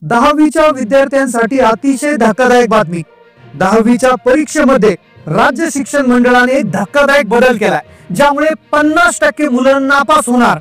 10वीच्या विद्यार्थ्यांसाठी अतिशय धक्कादायक बातमी। 10वीच्या परीक्षेमध्ये राज्य शिक्षण मंडळाने एक धक्कादायक बदल केलाय, ज्यामुळे 50% मुलं नापास होणार।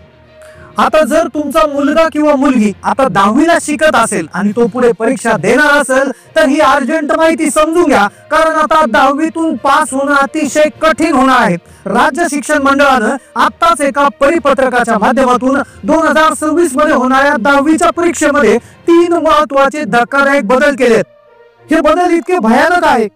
आता जर तुमचा मुलगा किंवा मुलगी आता 10वीला शिकत असेल आणि तो पुढे परीक्षा देणार असेल तर ही अर्जंट माहिती समजून घ्या, कारण आता 10वीतून पास होणं अतिशय कठीण होणार आहे। राज्य शिक्षण मंडळानं आताच एका परिपत्रकाच्या माध्यमातून 2026 मध्ये होणाऱ्या 10वीच्या परीक्षेमध्ये 3 महत्त्वाचे धक्कादायक बदल केलेत। हे बदल इतके भयानक आहे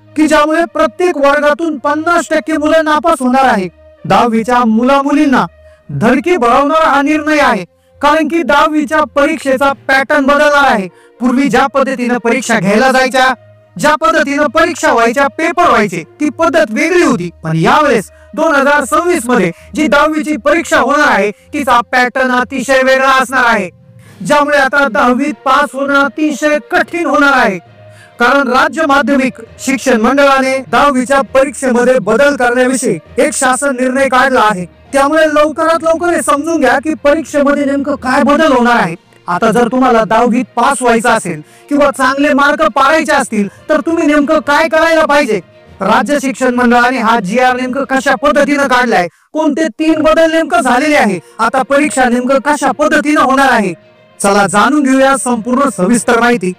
की ज्यामुळे प्रत्येक वर्गातून 50% मुलं नापास होणार आहे। 10वीच्या मुला-मुलींना धडकी भरवणारा हा निर्णय आहे, कारण की 10वीच्या परीक्षेचा पॅटर्न बदलणार आहे। पूर्वी ज्या पद्धतीने परीक्षा घ्यायला जायच्या, ज्या पद्धतीने परीक्षा व्हायच्या, पेपर व्हायचे, ती पद्धत वेगळी होती। पण यावेळेस 2026 मध्ये जी 10वीची परीक्षा होणार आहे तिचा पॅटर्न अतिशय वेगळा असणार आहे, ज्यामुळे आता 10वीत पास होणं अतिशय कठीण होणार आहे। कारण राज्य माध्यमिक शिक्षण मंडळाने 10वीच्या परीक्षेमध्ये बदल करण्याविषयी एक शासन निर्णय काढला आहे। त्यामुळे लवकरात लवकर हे समजून घ्या की परीक्षेमध्ये नेमकं काय बदल होणार आहे। आता जर तुम्हाला 10वीत पास व्हायचं असेल किंवा चांगले मार्क पाडायचे असतील तर तुम्ही नेमकं काय करायला पाहिजे। राज्य शिक्षण मंडळाने हा GR नेमकं कशा पद्धतीने काढलाय, कोणते 3 बदल नेमकं झालेले आहे, आता परीक्षा नेमकं कशा पद्धतीने होणार आहे, चला जाणून घेऊया संपूर्ण सविस्तर माहिती।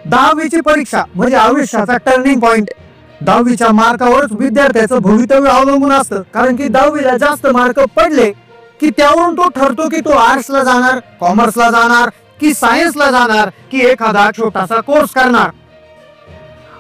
10वीची परीक्षा म्हणजे आयुष्याचा टर्निंग पॉइंट। 10वीच्या मार्कावरच विद्यार्थ्याचं भवितव्य अवलंबून असतं, कारण की 10वीला जास्त मार्क पडले की त्यावरून तो ठरतो की तो आर्ट्सला जाणार, कॉमर्सला जाणार की सायन्सला जाणार की एखादा छोटासा कोर्स करणार।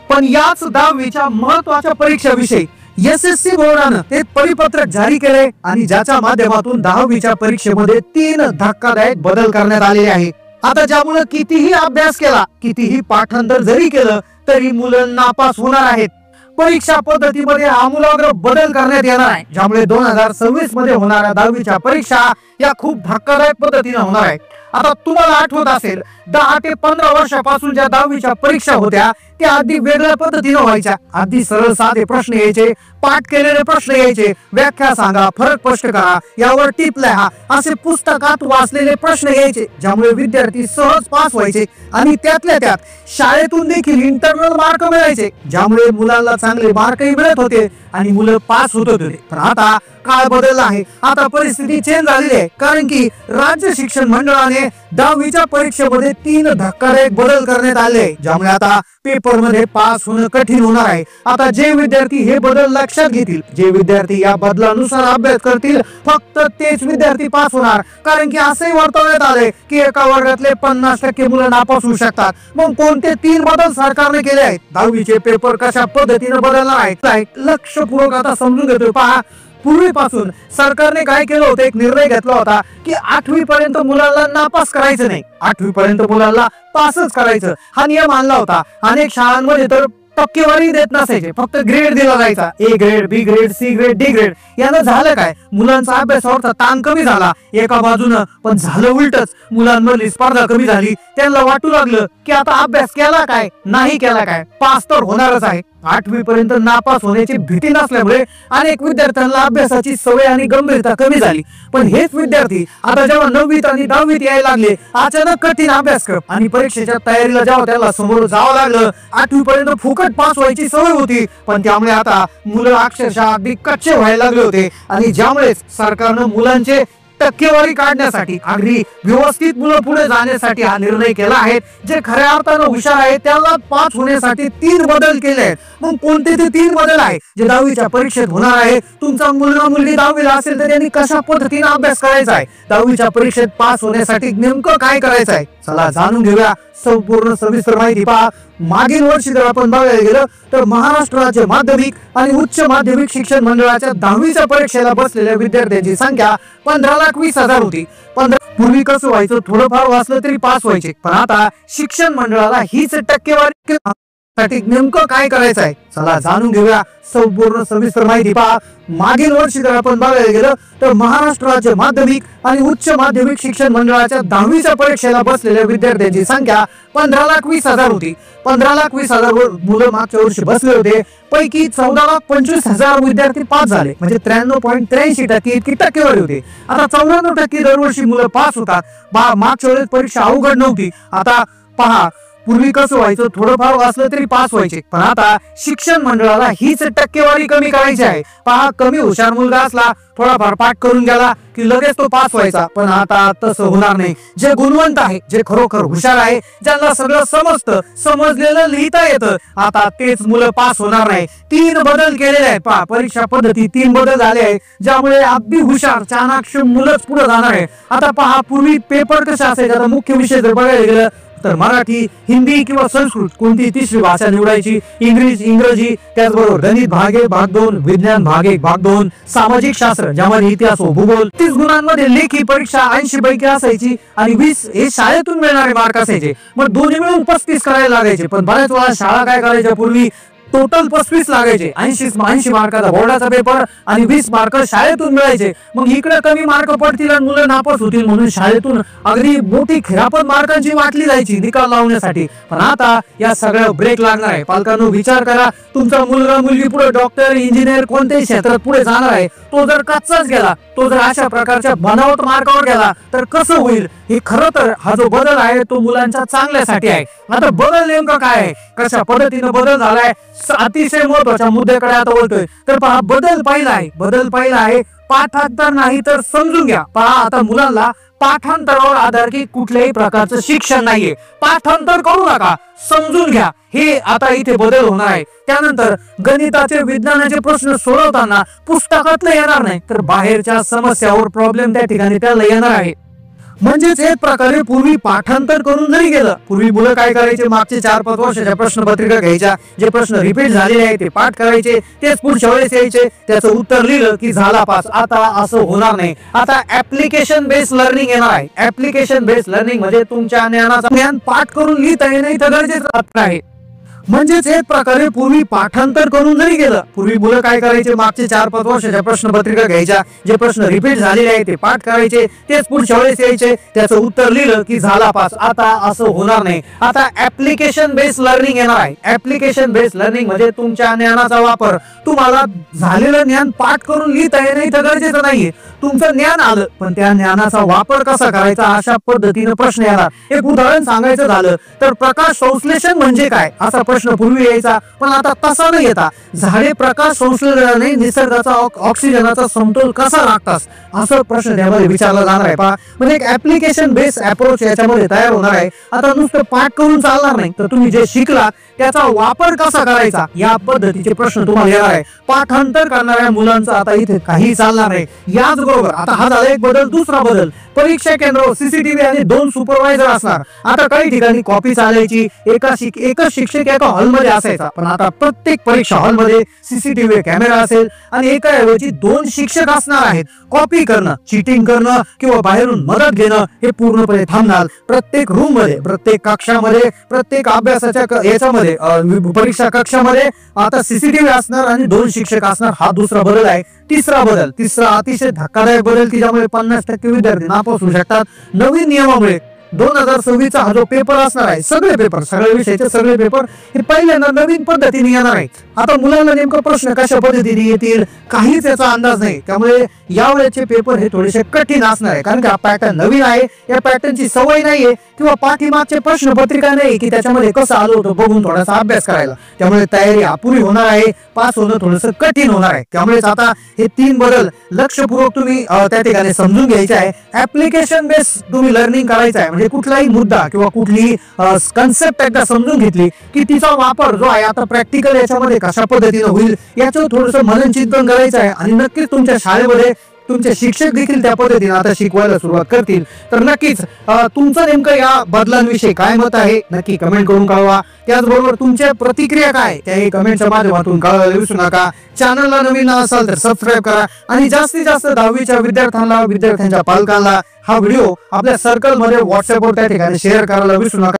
पण याच 10वीच्या महत्त्वाच्या परीक्षेविषयी SSC बोर्डानं एक परिपत्रक जारी केले आणि ज्याच्या माध्यमातून 10वीच्या परीक्षेमध्ये 3 धक्कादायक बदल करण्यात आलेले आहे। आता ज्यामुळे कितीही अभ्यास केला, कितीही पाठांतर जरी केलं तरी मुलं नापास होणार आहेत। परीक्षा पद्धतीमध्ये आमूलाग्र बदल करण्यात येणार आहे, ज्यामुळे 2026 मध्ये होणाऱ्या 10वीच्या परीक्षा या खूप धक्कादायक पद्धतीने होणार आहेत। आता तुम्हाला आठवत असेल 10 ते 15 वर्षापासून ज्या 10वीच्या परीक्षा होत्या त्या आधी वेगळ्या पद्धतीने व्हायच्या। आधी सरळ साधे प्रश्न यायचे, पाठ केलेले प्रश्न यायचे, व्याख्या सांगा, फरक स्पष्ट करा, यावर टिप लिहा, असे पुस्तकात वाचलेले प्रश्न यायचे, ज्यामुळे विद्यार्थी सहज पास व्हायचे आणि त्यातल्या त्यात शाळेतून देखील इंटरनल मार्क मिळायचे, ज्यामुळे मुलांना चांगले मार्कही मिळत होते आणि मुलं पास होत होते। पण आता काळ बदलला आहे, आता परिस्थिती चेंज झालेली आहे, कारण की राज्य शिक्षण मंडळाने 10वीच्या परीक्षेमध्ये 3 धक्कादायक बदल करण्यात आले, ज्यामुळे आता पेपर मध्ये पास होणं कठीण होणार आहे। आता जे विद्यार्थी हे बदल लक्षात घेतील, जे विद्यार्थी या बदलानुसार अभ्यास करतील, फक्त तेच विद्यार्थी पास होणार। कारण की असंही वर्तवण्यात आले की एका वर्गातले 50% मुलं नापास होऊ शकतात। मग कोणते 3 बदल सरकारने केले आहेत, 10वीचे पेपर कशा पद्धतीने बदलणार आहेत, लक्षपूर्वक आता समजून घेतोय। पहा, पूर्वीपासून सरकारने काय केलं होतं, एक निर्णय घेतला होता की 8वी पर्यंत मुलांना नापास करायचं नाही, 8वी पर्यंत मुलांना पासच करायचं, हा नियम आणला होता। अनेक शाळांमध्ये तर टक्केवारी देत नसायचे, फक्त ग्रेड दिला जायचा, A grade, B grade, C grade, D grade. यानं झालं काय, मुलांचा अभ्यासावरचा ताण कमी झाला एका बाजूनं, पण झालं उलटच, मुलांमधली स्पर्धा कमी झाली। त्यांना वाटू लागलं की आता अभ्यास केला काय, नाही केला काय, पास तर होणारच आहे। 8वी पर्यंत नापास होण्याची भीती नसल्यामुळे अनेक विद्यार्थ्यांना अभ्यासाची सवय आणि गंभीरता कमी झाली। पण हेच विद्यार्थी आता जेव्हा 9वीत आणि 10वीत यायला लागले, अचानक कठीण अभ्यासक्रम आणि परीक्षेच्या तयारीला जेव्हा त्याला समोर जावं लागलं, 8वी पर्यंत फुकट पास व्हायची सवय होती, पण त्यामुळे आता मुलं अक्षरशः अगदी कच्चे व्हायला लागले होते। आणि ज्यामुळे सरकारनं मुलांचे टक्केवारी काढण्यासाठी, अगदी व्यवस्थित मुलं पुढे जाण्यासाठी हा निर्णय केला आहे। जे खऱ्या अर्थानं हुशार आहेत त्यांना पास होण्यासाठी 3 बदल केले आहेत। मग कोणते ते 3 बदल आहे जे 10वीच्या परीक्षेत होणार आहे? तुमचा मुलगा मुलगी 10वीला असेल तर त्यांनी कशा पद्धतीने अभ्यास करायचा आहे, 10वीच्या परीक्षेत पास होण्यासाठी नेमकं काय करायचं आहे, चला जाणून घेऊया संपूर्ण सविस्तर माहिती। पहा, मागील वर्षी जर आपण बघायला गेलं तर महाराष्ट्र राज्य माध्यमिक आणि उच्च माध्यमिक शिक्षण मंडळाच्या 10वीच्या परीक्षेला बसलेल्या विद्यार्थ्यांची संख्या 15,20,000 होती। पूर्वी कसं व्हायचं, थोडंफार वाचलं तरी पास व्हायचे, पण आता शिक्षण मंडळाला हीच टक्केवारी साठी नेमकं काय करायचं आहे, चला जाणून घेऊया संपूर्ण सविस्तर माहिती। पहा, मागील वर्षी जर आपण बघायला गेलं तर महाराष्ट्र राज्य माध्यमिक आणि उच्च माध्यमिक शिक्षण मंडळाच्या 10वीच्या परीक्षेला बसलेल्या विद्यार्थ्यांची संख्या 15,20,000 होती। 15,20,000 मुलं मागच्या वर्षी बसले होते, पैकी 14,25,000 विद्यार्थी पास झाले, म्हणजे 93.83% इतकी टक्केवारी होती। आता 94% दरवर्षी मुलं पास होतात। मागच्या वेळेस परीक्षा अवघड नव्हती, आता पहा, पूर्वी कसं व्हायचं, थोडंफार वाचलं तरी पास व्हायचे, पण आता शिक्षण मंडळाला हीच टक्केवारी कमी करायची आहे. पहा, कमी हुशार मुलगा असला, थोडाफार पाठ करून गेला की लगेच तो पास व्हायचा, पण आता तसं होणार नाही. जे गुणवंत आहे, जे खरोखर हुशार आहे, ज्यांना सगळं समजतं, समजलेलं लिहिता येतं, आता तेच मुलं पास होणार नाही. 3 बदल केलेले आहेत. पहा, परीक्षा पद्धती 3 बदल झाले आहेत, ज्यामुळे अगदी हुशार चाणाक्ष मुलंच पुढे जाणार आहे. आता पहा, पूर्वी पेपर कसे असायचे, आता मुख्य विषय जर बघायला गेलं तर मराठी, हिंदी किंवा संस्कृत कोणती तिसरी भाषा निवडायची, इंग्रजी, त्याचबरोबर गणित भाग 1 भाग 2, विज्ञान भाग 1 भाग 2, सामाजिक शास्त्र ज्यामध्ये इतिहास व भूगोल. 30 गुणांमध्ये लेखी परीक्षा 80 पैकी असायची आणि 20 हे शाळेतून मिळणारे मार्क असायचे. मग दोन्ही मिळून 35 करायला लागायचे, पण बऱ्याच वेळा शाळा काय करायच्या, पूर्वी टोटल 35 लागायचे. 80 मार्काचा बोर्डाचा पेपर आणि 20 मार्क शाळेतून मिळायचे. मग इकडे कमी मार्क पडतील आणि मुलं नापास होतील म्हणून शाळेतून अगदी मोठी खिरापत मार्कांची वाटली जायची निकाल लावण्यासाठी. पण आता या सगळ्या ब्रेक लागणार आहे. पालकांनो, विचार करा, तुमचा मुलगा मुलगी पुढे डॉक्टर, इंजिनियर कोणत्याही क्षेत्रात पुढे जाणार आहे, तो जर कच्चाच गेला, तो जर अशा प्रकारच्या बनावट मार्कावर गेला तर कसं होईल? हे खरं तर हा जो बदल आहे तो मुलांच्या चांगल्यासाठी आहे. आता बदल नेमका काय आहे, कशा पद्धतीने बदल झालाय, अतिशय महत्वाच्या मुद्द्याकडे आता बोलतोय. तर पहा, बदल पहिला आहे पाठांतर नाही तर समजून घ्या. पहा, आता मुलांना पाठांतरावर आधारित कुठल्याही प्रकारचं शिक्षण नाहीये. पाठांतर करू नका, समजून घ्या, हे आता इथे बदल होणार आहे. त्यानंतर गणिताचे, विज्ञानाचे प्रश्न सोडवताना पुस्तकातलं येणार नाही, तर बाहेरच्या समस्यावर प्रॉब्लेम त्या ठिकाणी त्याला येणार आहे. म्हणजेच एक प्रकारे पूर्वी पाठांतर करून जरी गेलं, पूर्वी मुलं काय करायचे, मागचे 4-5 वर्षाच्या प्रश्नपत्रिका घ्यायच्या, जे प्रश्न रिपीट झालेले आहेत ते पाठ करायचे, तेच पुढच्या वेळेस यायचे, त्याचं उत्तर लिहिलं की झाला पास. आता असं होणार नाही. आता ऍप्लिकेशन बेस्ड लर्निंग येणार आहे. ऍप्लिकेशन बेस्ड लर्निंग म्हणजे तुमच्या ज्ञान पाठ करून लिहिता येणं इथं गरजेचं आहे. म्हणजेच एक प्रकारे पूर्वी पाठांतर करून जरी गेलं, पूर्वी मुलं काय करायचे, मागचे 4-5 वर्षाच्या प्रश्नपत्रिका घ्यायच्या, जे प्रश्न रिपीट झालेले आहेत ते पाठ करायचे, तेच पुढच्या वेळेस यायचे, त्याचं उत्तर लिहिलं की झाला पास. आता असं होणार नाही. आता ऍप्लिकेशन बेस्ड लर्निंग येणार आहे. ऍप्लिकेशन बेस्ड लर्निंग म्हणजे तुमच्या ज्ञानाचा वापर, तुम्हाला झालेलं ज्ञान पाठ करून लिहिता येणं इथं गरजेचं नाहीये. तुमचं ज्ञान आलं, पण त्या ज्ञानाचा वापर कसा करायचा अशा पद्धतीने प्रश्न येणार. एक उदाहरण सांगायचं झालं तर प्रकाश संश्लेषण म्हणजे काय असा प्रश्न पूर्वी यायचा, पण आता तसा नाही येता. झाडे प्रकाश संश्लेषणाने निसर्गाचा ऑक्सिजनाचा समतोल कसा राखतात असं प्रश्न त्यामध्ये विचारला जाणार आहे. पहा, म्हणजे एक ऍप्लिकेशन बेस्ड अप्रोच याच्यामध्ये तयार होणार आहे. आता नुसतं पाठ करून चालणार नाही, तर तुम्ही जे शिकलात त्याचा वापर कसा करायचा या पद्धतीचे प्रश्न तुम्हाला येणार आहे. पाठांतर करणाऱ्या मुलांचं आता इथे काही चालणार नाही. याचबरोबर आता हा झाला एक बदल. दुसरा बदल, परीक्षा केंद्रावर सीसीटीव्ही आणि 2 सुपरवायझर असणार. आता काही ठिकाणी कॉपी चालायची, एकच शिक्षक एका हॉलमध्ये असायचा, पण आता प्रत्येक परीक्षा हॉलमध्ये सीसीटीव्ही कॅमेरा असेल आणि एकाऐवजी 2 शिक्षक असणार आहेत. कॉपी करणं, चीटिंग करणं किंवा बाहेरून मदत घेणं हे पूर्णपणे थांबणार. प्रत्येक रूम मध्ये, प्रत्येक कक्षामध्ये, प्रत्येक अभ्यासाच्या याच्यामध्ये, परीक्षा कक्षामध्ये आता सीसीटीव्ही असणार आणि 2 शिक्षक असणार. हा दुसरा बदल आहे. तिसरा अतिशय धक्कादायक बदल की ज्यामुळे 50% विद्यार्थी नापास होऊ शकतात. नवीन नियमामुळे 2026 हा जो पेपर असणार आहे, सगळे विषयाचे सगळे पेपर हे पहिल्यांदा नवीन पद्धतीने येणार आहे. आता मुलांना नेमकं प्रश्न कशा पद्धतीने येतील काहीच याचा अंदाज नाही. त्यामुळे यावेळेचे पेपर हे थोडेसे कठीण असणार आहे, कारण की हा पॅटर्न नवीन आहे, या पॅटर्नची सवय नाहीये किंवा पाठीमागचे प्रश्नपत्रिका नाही की त्याच्यामध्ये कसं आलं होतं बघून थोडासा अभ्यास करायला. त्यामुळे तयारी अपुरी होणार आहे, पास होणं थोडंसं कठीण होणार आहे. त्यामुळेच आता हे 3 बदल लक्षपूर्वक तुम्ही त्या ठिकाणी समजून घ्यायचे आहे. ऍप्लिकेशन बेस तुम्ही लर्निंग करायचं आहे, म्हणजे कुठलाही मुद्दा किंवा कुठली कन्सेप्ट एकदा समजून घेतली की तिचा वापर जो आहे आता प्रॅक्टिकल याच्यामध्ये कशा पद्धतीने होईल याचं थोडंसं मननचिंतन करायचं आहे. आणि नक्कीच तुमच्या शाळेमध्ये तुमचे शिक्षक देखील त्या पद्धतीने आता शिकवायला सुरुवात करतील. तर नक्कीच तुमचं नेमकं या बदलांविषयी काय मत आहे नक्की कमेंट करून कळवा. त्याचबरोबर तुमच्या प्रतिक्रिया काय त्याही कमेंटच्या माध्यमातून कळवायला विसरू नका. चॅनलला नवीन असाल तर सबस्क्राईब करा आणि जास्तीत जास्त 10वीच्या विद्यार्थ्यांच्या पालकांना हा व्हिडिओ आपल्या सर्कलमध्ये व्हॉट्सअपवर त्या ठिकाणी शेअर करायला विसरू नका.